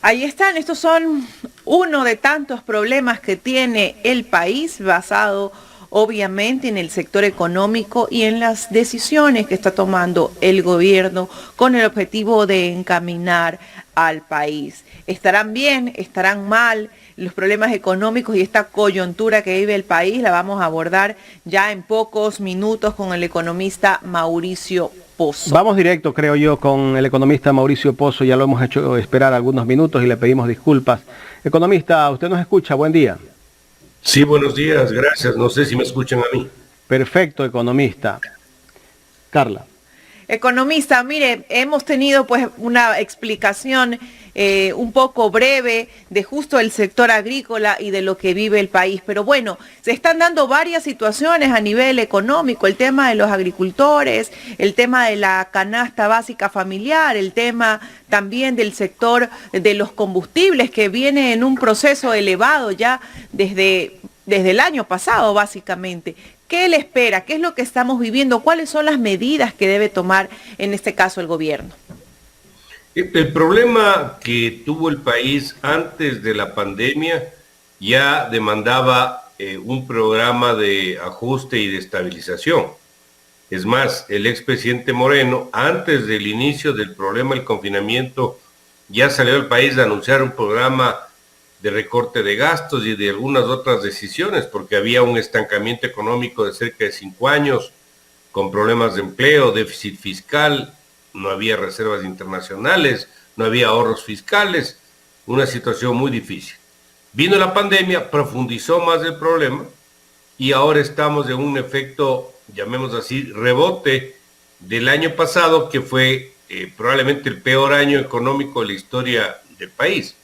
Ahí están, estos son uno de tantos problemas que tiene el país, basado obviamente en el sector económico y en las decisiones que está tomando el gobierno con el objetivo de encaminar al país. ¿Estarán bien? ¿Estarán mal? Los problemas económicos y esta coyuntura que vive el país la vamos a abordar ya en pocos minutos con el economista Mauricio Pozo. Vamos directo, creo yo, con el economista Mauricio Pozo. Ya lo hemos hecho esperar algunos minutos y le pedimos disculpas. Economista, usted nos escucha, buen día. Sí, buenos días, gracias. No sé si me escuchan a mí. Perfecto, economista. Carla. Economista, mire, hemos tenido pues una explicación un poco breve de justo el sector agrícola y de lo que vive el país, pero bueno, se están dando varias situaciones a nivel económico, el tema de los agricultores, el tema de la canasta básica familiar, el tema también del sector de los combustibles que viene en un proceso elevado ya desde el año pasado básicamente. ¿Qué le espera? ¿Qué es lo que estamos viviendo? ¿Cuáles son las medidas que debe tomar en este caso el gobierno? El problema que tuvo el país antes de la pandemia ya demandaba un programa de ajuste y de estabilización. Es más, el expresidente Moreno, antes del inicio del problema del confinamiento, ya salió al país a anunciar un programa de recorte de gastos y de algunas otras decisiones, porque había un estancamiento económico de cerca de 5 años, con problemas de empleo, déficit fiscal, no había reservas internacionales, no había ahorros fiscales, una situación muy difícil. Vino la pandemia, profundizó más el problema y ahora estamos en un efecto, llamemos así, rebote del año pasado, que fue probablemente el peor año económico de la historia del país.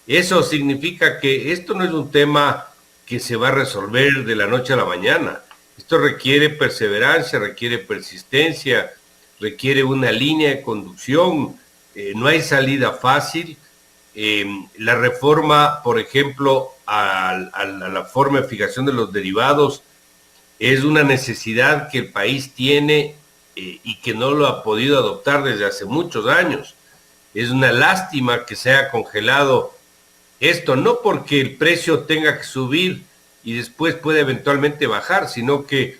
Eso significa que esto no es un tema que se va a resolver de la noche a la mañana. Esto requiere perseverancia, requiere persistencia, requiere una línea de conducción. No hay salida fácil. La reforma, por ejemplo, a la forma de fijación de los derivados es una necesidad que el país tiene y que no lo ha podido adoptar desde hace muchos años. Es una lástima que se haya congelado esto, no porque el precio tenga que subir y después puede eventualmente bajar, sino que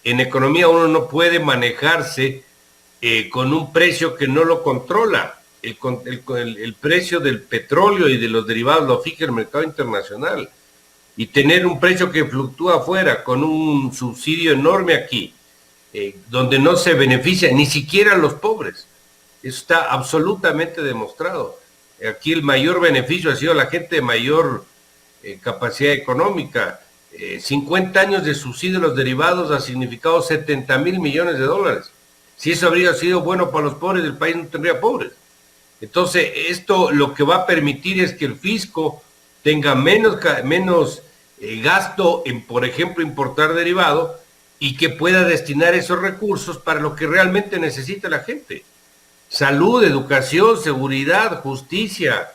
en economía uno no puede manejarse con un precio que no lo controla. El precio del petróleo y de los derivados lo fija el mercado internacional. Y tener un precio que fluctúa afuera con un subsidio enorme aquí, donde no se beneficia ni siquiera a los pobres. Eso está absolutamente demostrado. Aquí el mayor beneficio ha sido la gente de mayor capacidad económica. 50 años de subsidio de los derivados ha significado 70,000 millones de dólares. Si eso habría sido bueno para los pobres, el país no tendría pobres. Entonces, esto lo que va a permitir es que el fisco tenga menos gasto en, por ejemplo, importar derivado y que pueda destinar esos recursos para lo que realmente necesita la gente. Salud, educación, seguridad, justicia,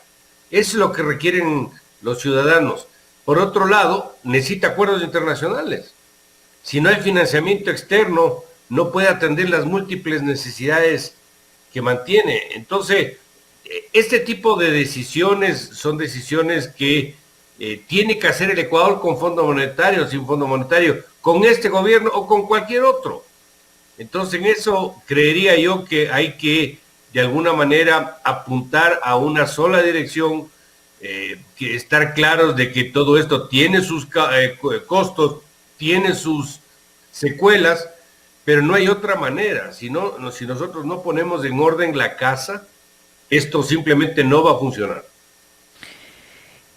eso es lo que requieren los ciudadanos. Por otro lado, necesita acuerdos internacionales. Si no hay financiamiento externo, no puede atender las múltiples necesidades que mantiene. Entonces, este tipo de decisiones son decisiones que tiene que hacer el Ecuador con Fondo Monetario, sin Fondo Monetario, con este gobierno o con cualquier otro. Entonces, en eso creería yo que hay que, de alguna manera, apuntar a una sola dirección, que estar claros de que todo esto tiene sus costos, tiene sus secuelas, pero no hay otra manera. Si nosotros no ponemos en orden la casa, esto simplemente no va a funcionar.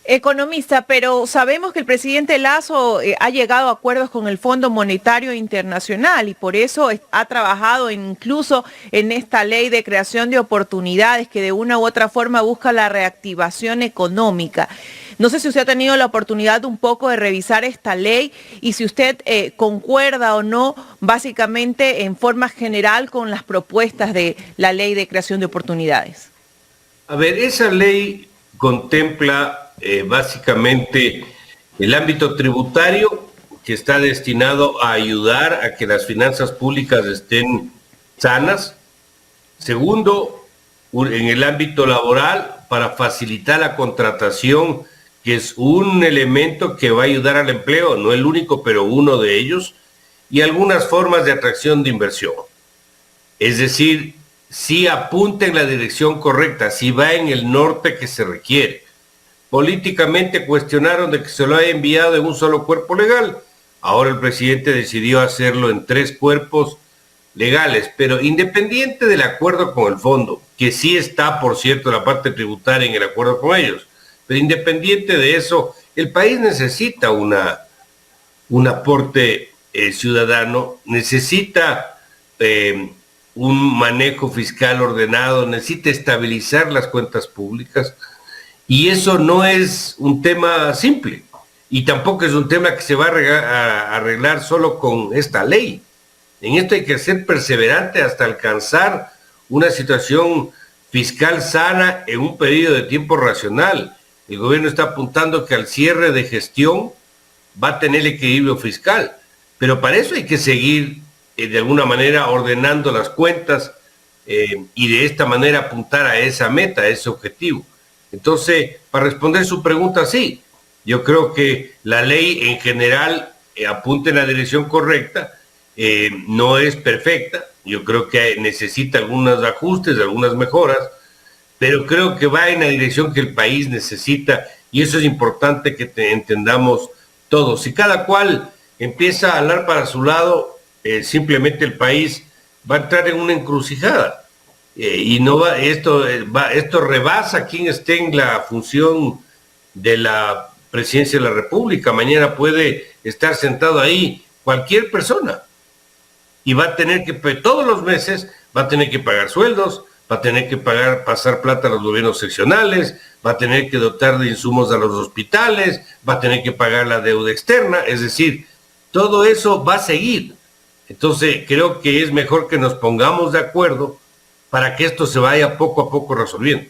Economista, pero sabemos que el presidente Lasso ha llegado a acuerdos con el Fondo Monetario Internacional y por eso ha trabajado incluso en esta ley de creación de oportunidades que de una u otra forma busca la reactivación económica. No sé si usted ha tenido la oportunidad un poco de revisar esta ley y si usted concuerda o no, básicamente en forma general, con las propuestas de la ley de creación de oportunidades. A ver, esa ley contempla básicamente el ámbito tributario, que está destinado a ayudar a que las finanzas públicas estén sanas. Segundo, en el ámbito laboral, para facilitar la contratación, que es un elemento que va a ayudar al empleo, no el único, pero uno de ellos, y algunas formas de atracción de inversión. Es decir, si apunta en la dirección correcta, si va en el norte que se requiere. Políticamente cuestionaron de que se lo haya enviado en un solo cuerpo legal. Ahora el presidente decidió hacerlo en 3 cuerpos legales, pero independiente del acuerdo con el fondo, que sí está, por cierto, la parte tributaria en el acuerdo con ellos, pero independiente de eso, el país necesita un aporte ciudadano, necesita un manejo fiscal ordenado, necesita estabilizar las cuentas públicas, y eso no es un tema simple, y tampoco es un tema que se va a arreglar solo con esta ley. En esto hay que ser perseverante hasta alcanzar una situación fiscal sana en un periodo de tiempo racional. El gobierno está apuntando que al cierre de gestión va a tener equilibrio fiscal, pero para eso hay que seguir de alguna manera ordenando las cuentas y de esta manera apuntar a esa meta, a ese objetivo. Entonces, para responder su pregunta, sí, yo creo que la ley en general apunta en la dirección correcta, no es perfecta, yo creo que necesita algunos ajustes, algunas mejoras, pero creo que va en la dirección que el país necesita, y eso es importante que entendamos todos. Si cada cual empieza a hablar para su lado, simplemente el país va a entrar en una encrucijada, y no va, esto rebasa quien esté en la función de la presidencia de la República. Mañana puede estar sentado ahí cualquier persona, y va a tener que, todos los meses, va a tener que pagar sueldos, va a tener que pasar plata a los gobiernos seccionales, va a tener que dotar de insumos a los hospitales, va a tener que pagar la deuda externa, es decir, todo eso va a seguir. Entonces, creo que es mejor que nos pongamos de acuerdo para que esto se vaya poco a poco resolviendo.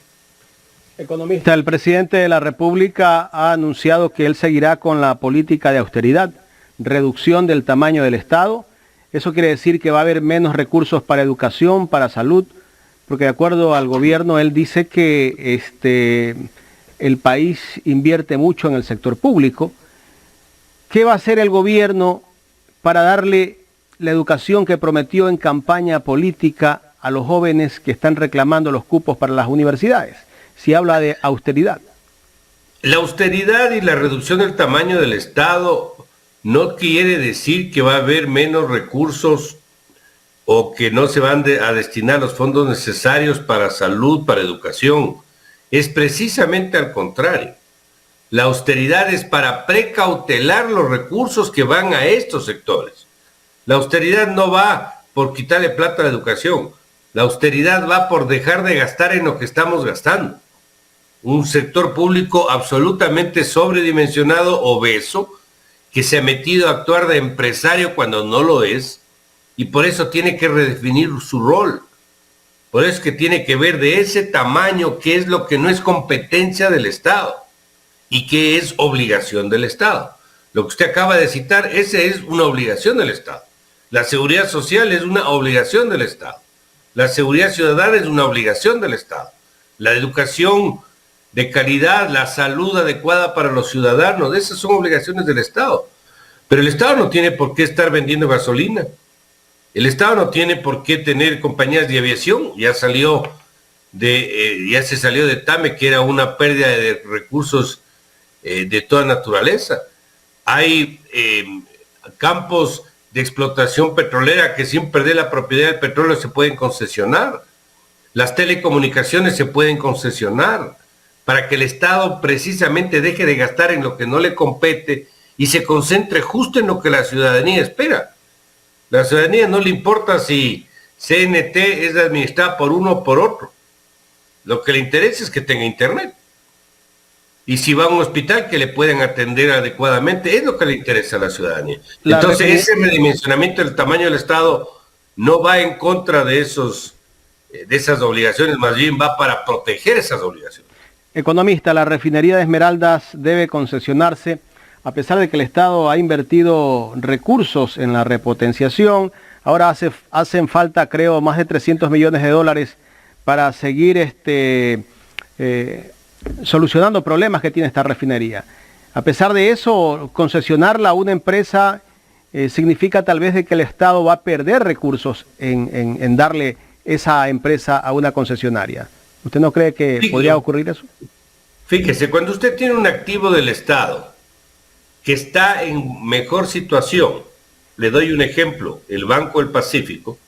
Economista, el presidente de la República ha anunciado que él seguirá con la política de austeridad, reducción del tamaño del Estado. Eso quiere decir que va a haber menos recursos para educación, para salud, porque de acuerdo al gobierno, él dice que el país invierte mucho en el sector público. ¿Qué va a hacer el gobierno para darle la educación que prometió en campaña política a los jóvenes que están reclamando los cupos para las universidades? Si habla de austeridad. La austeridad y la reducción del tamaño del Estado no quiere decir que va a haber menos recursos o que no se van a destinar los fondos necesarios para salud, para educación. Es precisamente al contrario. La austeridad es para precautelar los recursos que van a estos sectores. La austeridad no va por quitarle plata a la educación. La austeridad va por dejar de gastar en lo que estamos gastando. Un sector público absolutamente sobredimensionado, obeso, que se ha metido a actuar de empresario cuando no lo es, y por eso tiene que redefinir su rol. Por eso es que tiene que ver de ese tamaño qué es lo que no es competencia del Estado y qué es obligación del Estado. Lo que usted acaba de citar, esa es una obligación del Estado. La seguridad social es una obligación del Estado. La seguridad ciudadana es una obligación del Estado. La educación de calidad, la salud adecuada para los ciudadanos, esas son obligaciones del Estado. Pero el Estado no tiene por qué estar vendiendo gasolina. El Estado no tiene por qué tener compañías de aviación. Ya se salió de TAME, que era una pérdida de recursos de toda naturaleza. Hay campos de explotación petrolera que sin perder la propiedad del petróleo se pueden concesionar. Las telecomunicaciones se pueden concesionar para que el Estado precisamente deje de gastar en lo que no le compete y se concentre justo en lo que la ciudadanía espera. La ciudadanía no le importa si CNT es administrada por uno o por otro. Lo que le interesa es que tenga internet. Y si va a un hospital, que le puedan atender adecuadamente, es lo que le interesa a la ciudadanía. Entonces, ese redimensionamiento del tamaño del Estado no va en contra de esas obligaciones, más bien va para proteger esas obligaciones. Economista, la refinería de Esmeraldas debe concesionarse a pesar de que el Estado ha invertido recursos en la repotenciación. Ahora hacen falta, creo, más de $300 millones para seguir solucionando problemas que tiene esta refinería. A pesar de eso, concesionarla a una empresa significa tal vez de que el Estado va a perder recursos en darle esa empresa a una concesionaria. ¿Usted no cree que podría ocurrir eso? Fíjese, cuando usted tiene un activo del Estado que está en mejor situación, le doy un ejemplo, el Banco del Pacífico,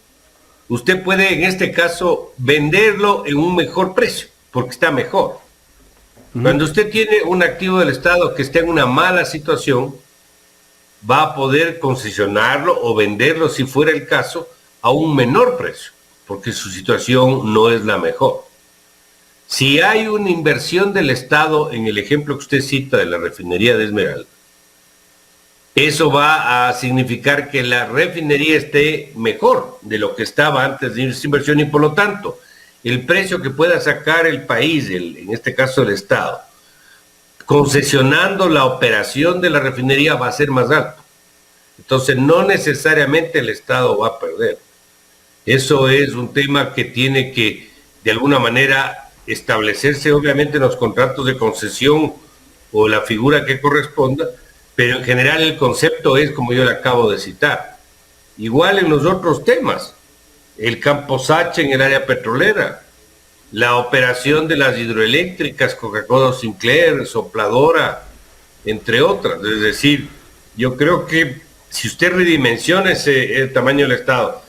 usted puede en este caso venderlo en un mejor precio, porque está mejor. Cuando usted tiene un activo del Estado que está en una mala situación, va a poder concesionarlo o venderlo, si fuera el caso, a un menor precio, porque su situación no es la mejor. Si hay una inversión del Estado, en el ejemplo que usted cita de la refinería de Esmeralda, eso va a significar que la refinería esté mejor de lo que estaba antes de esa inversión y por lo tanto el precio que pueda sacar el país, en este caso el Estado, concesionando la operación de la refinería va a ser más alto. Entonces no necesariamente el Estado va a perder. Eso es un tema que tiene que de alguna manera establecerse obviamente en los contratos de concesión o la figura que corresponda, pero en general el concepto es como yo le acabo de citar. Igual en los otros temas, el campo Sacha en el área petrolera, la operación de las hidroeléctricas, Coca-Cola Sinclair, Sopladora, entre otras. Es decir, yo creo que si usted redimensiona el tamaño del Estado,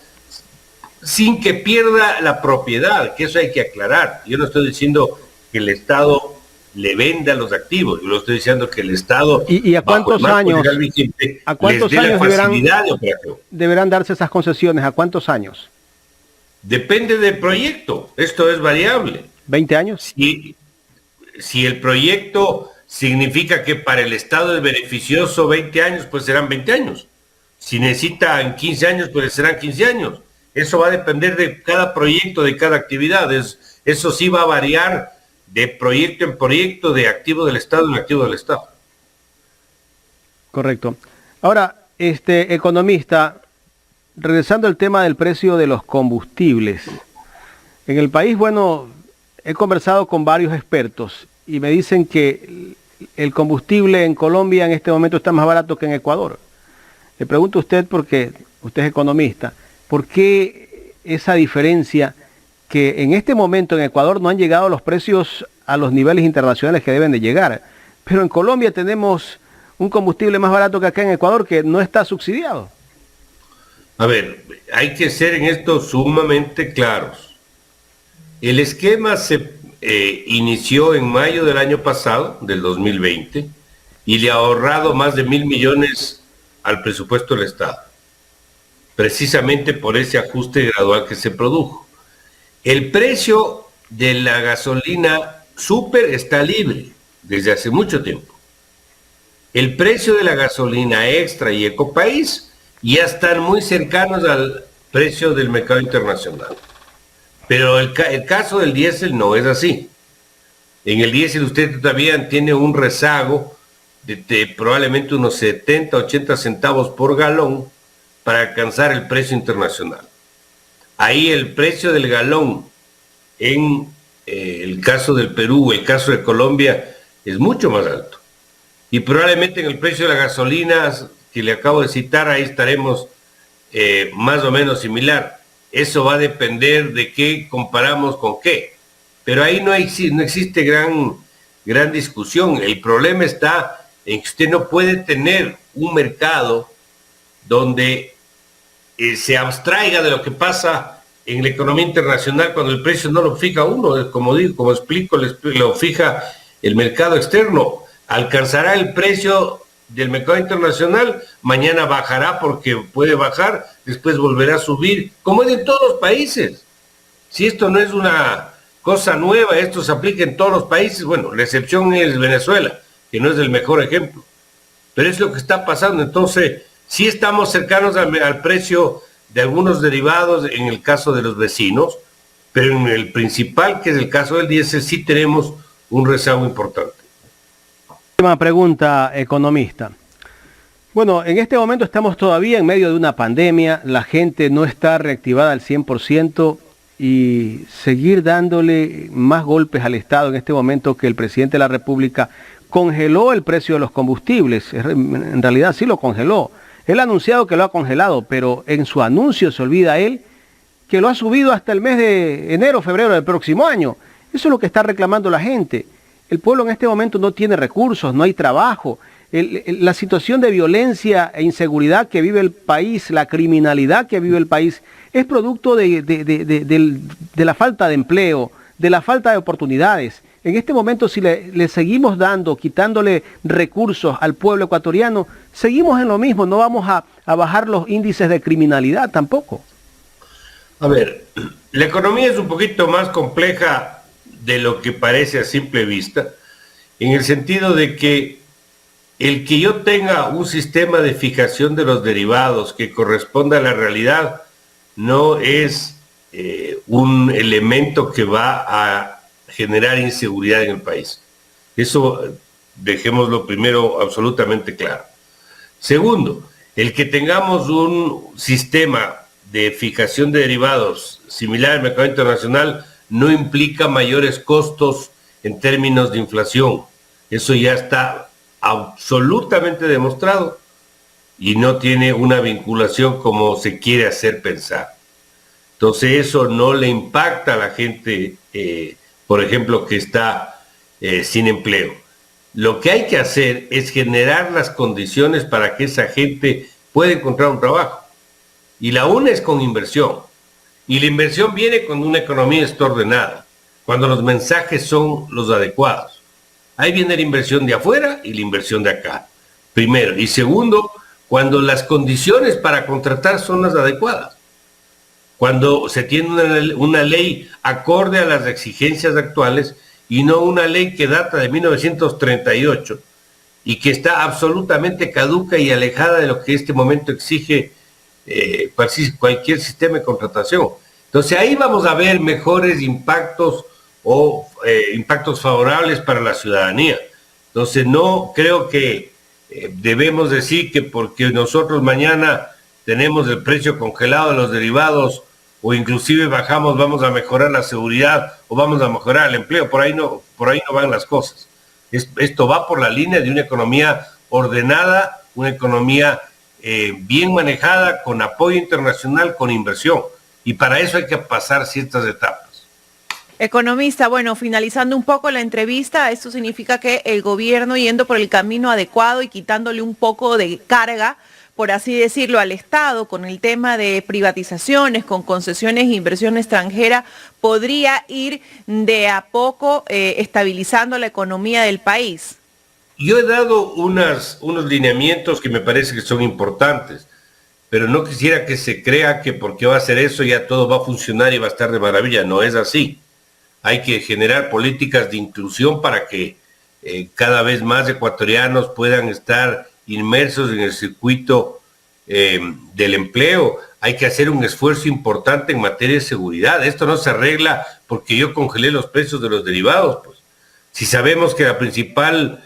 sin que pierda la propiedad, que eso hay que aclarar. Yo no estoy diciendo que el Estado le venda los activos, yo lo estoy diciendo que el Estado, ¿Y a cuántos años, vigente, a cuántos les dé años la facilidad de operación? Deberán darse esas concesiones? ¿A cuántos años? Depende del proyecto, esto es variable. ¿20 años? Si el proyecto significa que para el Estado es beneficioso 20 años, pues serán 20 años. Si necesitan 15 años, pues serán 15 años. Eso va a depender de cada proyecto, de cada actividad. Eso sí va a variar de proyecto en proyecto, de activo del Estado en activo del Estado. Correcto. Ahora, economista, regresando al tema del precio de los combustibles. En el país, bueno, he conversado con varios expertos y me dicen que el combustible en Colombia en este momento está más barato que en Ecuador. Le pregunto a usted, porque usted es economista, ¿por qué esa diferencia que en este momento en Ecuador no han llegado los precios a los niveles internacionales que deben de llegar? Pero en Colombia tenemos un combustible más barato que acá en Ecuador que no está subsidiado. A ver, hay que ser en esto sumamente claros. El esquema se inició en mayo del año pasado, del 2020, y le ha ahorrado más de 1.000 millones al presupuesto del Estado, precisamente por ese ajuste gradual que se produjo. El precio de la gasolina súper está libre desde hace mucho tiempo. El precio de la gasolina extra y Ecopaís ya están muy cercanos al precio del mercado internacional. Pero el caso del diésel no es así. En el diésel usted todavía tiene un rezago de probablemente unos 70, 80 centavos por galón para alcanzar el precio internacional. Ahí el precio del galón en el caso del Perú, el caso de Colombia, es mucho más alto. Y probablemente en el precio de la gasolina que le acabo de citar, ahí estaremos más o menos similar. Eso va a depender de qué comparamos con qué. Pero ahí no existe gran discusión. El problema está en que usted no puede tener un mercado donde se abstraiga de lo que pasa en la economía internacional cuando el precio no lo fija uno, como explico, lo fija el mercado externo. Alcanzará el precio del mercado internacional, mañana bajará porque puede bajar, después volverá a subir, como es en todos los países. Si esto no es una cosa nueva, esto se aplica en todos los países, bueno, la excepción es Venezuela, que no es el mejor ejemplo, pero es lo que está pasando. Entonces, sí estamos cercanos al precio de algunos derivados en el caso de los vecinos, pero en el principal, que es el caso del diésel, sí tenemos un rezago importante. Última pregunta, economista. Bueno, en este momento estamos todavía en medio de una pandemia, la gente no está reactivada al 100%, y seguir dándole más golpes al Estado en este momento que el presidente de la República congeló el precio de los combustibles. En realidad sí lo congeló. Él ha anunciado que lo ha congelado, pero en su anuncio se olvida él que lo ha subido hasta el mes de enero, febrero del próximo año. Eso es lo que está reclamando la gente. El pueblo en este momento no tiene recursos, no hay trabajo. La situación de violencia e inseguridad que vive el país, la criminalidad que vive el país, es producto de la falta de empleo, de la falta de oportunidades. En este momento, si le seguimos quitándole recursos al pueblo ecuatoriano, seguimos en lo mismo, no vamos a bajar los índices de criminalidad tampoco. A ver, la economía es un poquito más compleja de lo que parece a simple vista, en el sentido de que el que yo tenga un sistema de fijación de los derivados que corresponda a la realidad no es un elemento que va a generar inseguridad en el país. Eso dejémoslo primero absolutamente claro. Segundo, el que tengamos un sistema de fijación de derivados similar al mercado internacional no implica mayores costos en términos de inflación. Eso ya está absolutamente demostrado y no tiene una vinculación como se quiere hacer pensar. Entonces eso no le impacta a la gente, por ejemplo, que está sin empleo. Lo que hay que hacer es generar las condiciones para que esa gente pueda encontrar un trabajo. Y la una es con inversión. Y la inversión viene cuando una economía está ordenada, cuando los mensajes son los adecuados. Ahí viene la inversión de afuera y la inversión de acá, primero. Y segundo, cuando las condiciones para contratar son las adecuadas. Cuando se tiene una ley acorde a las exigencias actuales y no una ley que data de 1938 y que está absolutamente caduca y alejada de lo que este momento exige cualquier sistema de contratación. Entonces ahí vamos a ver mejores impactos o impactos favorables para la ciudadanía. Entonces no creo que debemos decir que porque nosotros mañana tenemos el precio congelado de los derivados o inclusive bajamos, vamos a mejorar la seguridad o vamos a mejorar el empleo. Por ahí no van las cosas. Esto va por la línea de una economía ordenada, una economía bien manejada, con apoyo internacional, con inversión. Y para eso hay que pasar ciertas etapas. Economista, bueno, finalizando un poco la entrevista, esto significa que el gobierno yendo por el camino adecuado y quitándole un poco de carga, por así decirlo, al Estado con el tema de privatizaciones, con concesiones e inversión extranjera, podría ir de a poco estabilizando la economía del país. Yo he dado unos lineamientos que me parece que son importantes, pero no quisiera que se crea que porque va a hacer eso ya todo va a funcionar y va a estar de maravilla. No es así. Hay que generar políticas de inclusión para que cada vez más ecuatorianos puedan estar inmersos en el circuito del empleo. Hay que hacer un esfuerzo importante en materia de seguridad. Esto no se arregla porque yo congelé los precios de los derivados. Pues. Si sabemos que la principal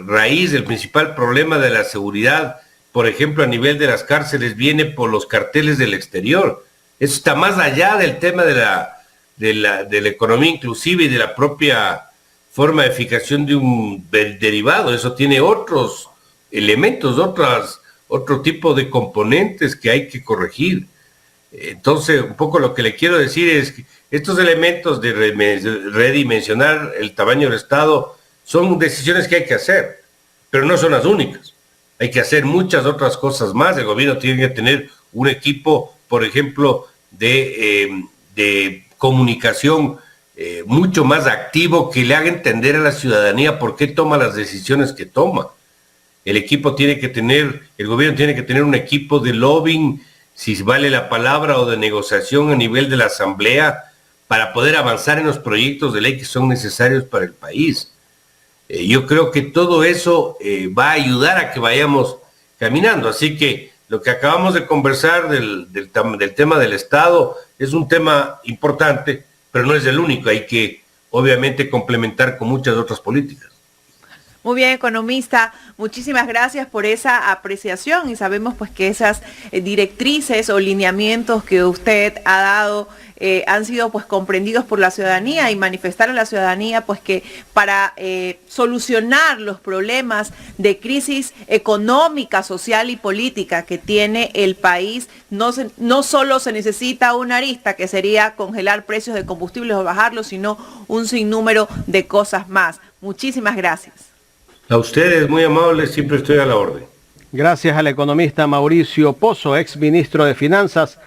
raíz, el principal problema de la seguridad, por ejemplo, a nivel de las cárceles, viene por los carteles del exterior. Eso está más allá del tema de la economía inclusiva y de la propia forma de fijación de un derivado. Eso tiene otros elementos, otro tipo de componentes que hay que corregir. Entonces, un poco lo que le quiero decir es que estos elementos de redimensionar el tamaño del Estado son decisiones que hay que hacer, pero no son las únicas. Hay que hacer muchas otras cosas más. El gobierno tiene que tener un equipo, por ejemplo, de comunicación mucho más activo, que le haga entender a la ciudadanía por qué toma las decisiones que toma. El gobierno tiene que tener un equipo de lobbying, si vale la palabra, o de negociación a nivel de la asamblea para poder avanzar en los proyectos de ley que son necesarios para el país. Yo creo que todo eso va a ayudar a que vayamos caminando. Así que lo que acabamos de conversar del tema del Estado es un tema importante, pero no es el único. Hay que, obviamente, complementar con muchas otras políticas. Muy bien, economista, muchísimas gracias por esa apreciación y sabemos pues que esas directrices o lineamientos que usted ha dado han sido pues comprendidos por la ciudadanía y manifestar a la ciudadanía pues que para solucionar los problemas de crisis económica, social y política que tiene el país, no solo se necesita una arista que sería congelar precios de combustibles o bajarlos, sino un sinnúmero de cosas más. Muchísimas gracias. A ustedes, muy amables, siempre estoy a la orden. Gracias al economista Mauricio Pozo, ex ministro de Finanzas.